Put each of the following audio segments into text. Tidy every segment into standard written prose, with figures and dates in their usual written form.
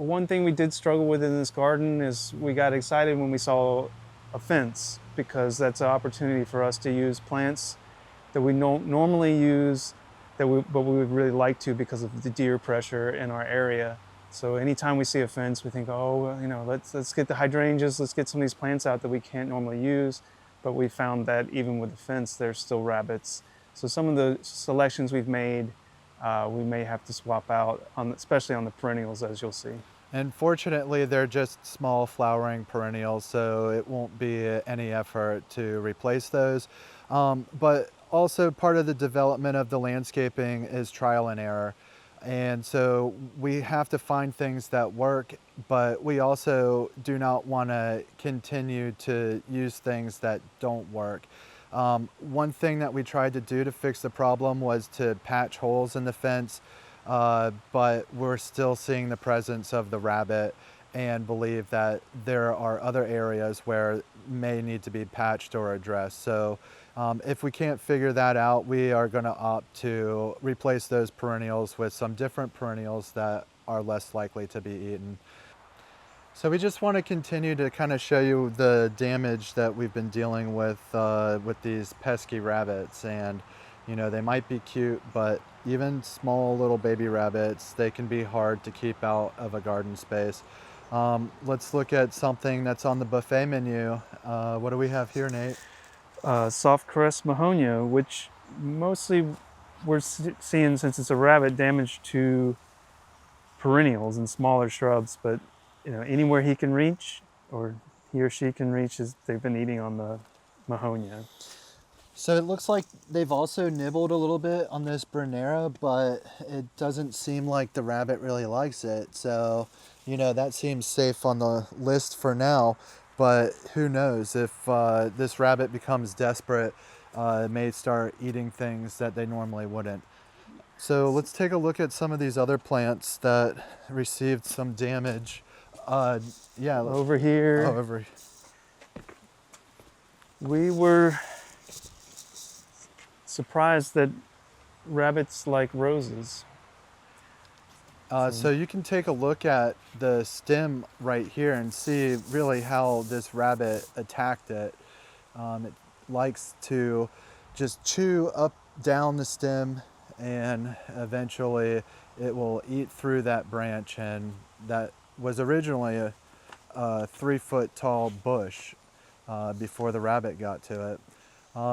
One thing we did struggle with in this garden is we got excited when we saw a fence, because that's an opportunity for us to use plants that we don't normally use, but we would really like to because of the deer pressure in our area. So anytime we see a fence, we think, oh, well, let's get the hydrangeas, let's get some of these plants out that we can't normally use. But we found that even with the fence, there's still rabbits. So some of the selections we've made, we may have to swap out, especially on the perennials, as you'll see. And fortunately, they're just small flowering perennials, so it won't be any effort to replace those. But also part of the development of the landscaping is trial and error. And so we have to find things that work, but we also do not want to continue to use things that don't work. One thing that we tried to do to fix the problem was to patch holes in the fence, but we're still seeing the presence of the rabbit and believe that there are other areas where may need to be patched or addressed. So if we can't figure that out, we are going to opt to replace those perennials with some different perennials that are less likely to be eaten. So we just want to continue to kind of show you the damage that we've been dealing with these pesky rabbits. And they might be cute, but even small little baby rabbits, they can be hard to keep out of a garden space. Let's look at something that's on the buffet menu. What do we have here, Nate? Soft crest mahonia, which mostly we're seeing, since it's a rabbit, damage to perennials and smaller shrubs. But anywhere he can reach, or he or she can reach, they've been eating on the mahonia. So it looks like they've also nibbled a little bit on this Bernera, but it doesn't seem like the rabbit really likes it. So, that seems safe on the list for now. But who knows, if this rabbit becomes desperate, it may start eating things that they normally wouldn't. So let's take a look at some of these other plants that received some damage. Yeah. Over here. Oh, over. We were surprised that rabbits like roses. So you can take a look at the stem right here and see really how this rabbit attacked it. It likes to just chew up down the stem, and eventually it will eat through that branch, and that was originally a 3-foot tall bush before the rabbit got to it.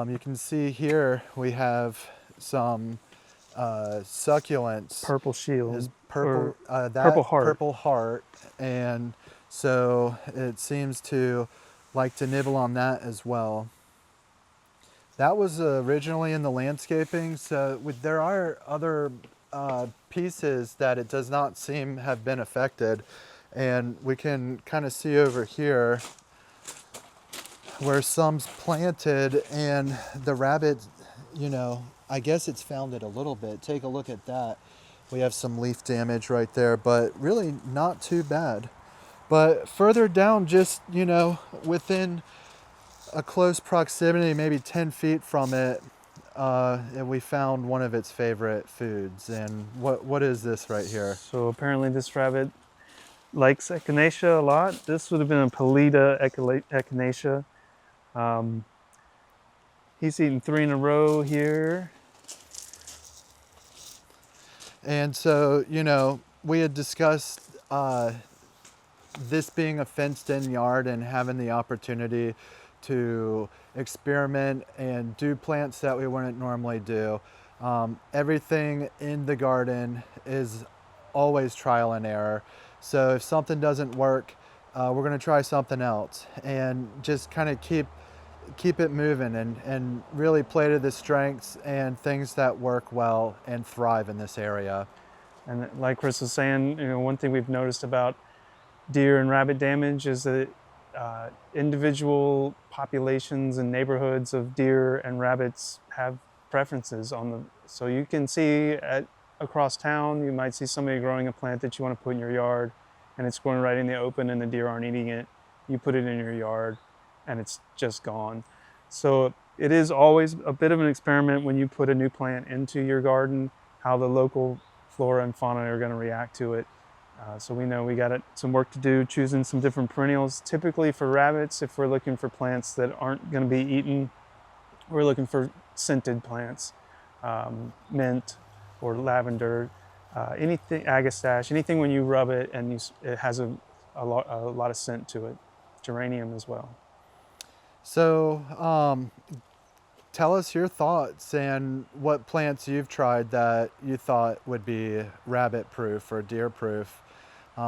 You can see here we have some succulents. Purple shield. Is purple, purple heart. Purple heart, and so it seems to like to nibble on that as well. That was originally in the landscaping, so there are other pieces that it does not seem have been affected, and we can kind of see over here where some's planted and the rabbit, I guess it's found it a little bit. Take a look at that. We have some leaf damage right there, but really not too bad. But further down, just, within a close proximity, maybe 10 feet from it, and we found one of its favorite foods. And what is this right here? So apparently this rabbit likes echinacea a lot. This would have been a Pelida echinacea. He's eaten 3 in a row here. And so, we had discussed this being a fenced-in yard and having the opportunity to experiment and do plants that we wouldn't normally do. Everything in the garden is always trial and error. So if something doesn't work, we're going to try something else and just kind of keep it moving and really play to the strengths and things that work well and thrive in this area. And like Chris was saying, one thing we've noticed about deer and rabbit damage is that individual populations and neighborhoods of deer and rabbits have preferences so you can see across town, you might see somebody growing a plant that you want to put in your yard, and it's growing right in the open and the deer aren't eating it. You put it in your yard and it's just gone. So it is always a bit of an experiment when you put a new plant into your garden, how the local flora and fauna are going to react to it. So we know we got some work to do choosing some different perennials. Typically for rabbits, if we're looking for plants that aren't going to be eaten, we're looking for scented plants, mint or lavender, anything, agastache, anything when you rub it and it has a lot of scent to it. Geranium as well. So tell us your thoughts and what plants you've tried that you thought would be rabbit proof or deer proof. You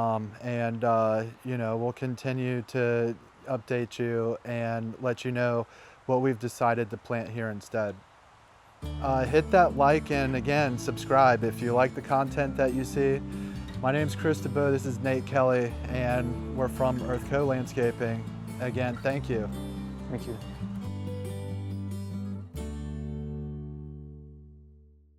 know, we'll continue to update you and let you know what we've decided to plant here instead. Hit that like and again, subscribe if you like the content that you see. My name's Chris DeBow, this is Nate Kelly, and we're from Earth Co Landscaping. Again, thank you. Thank you.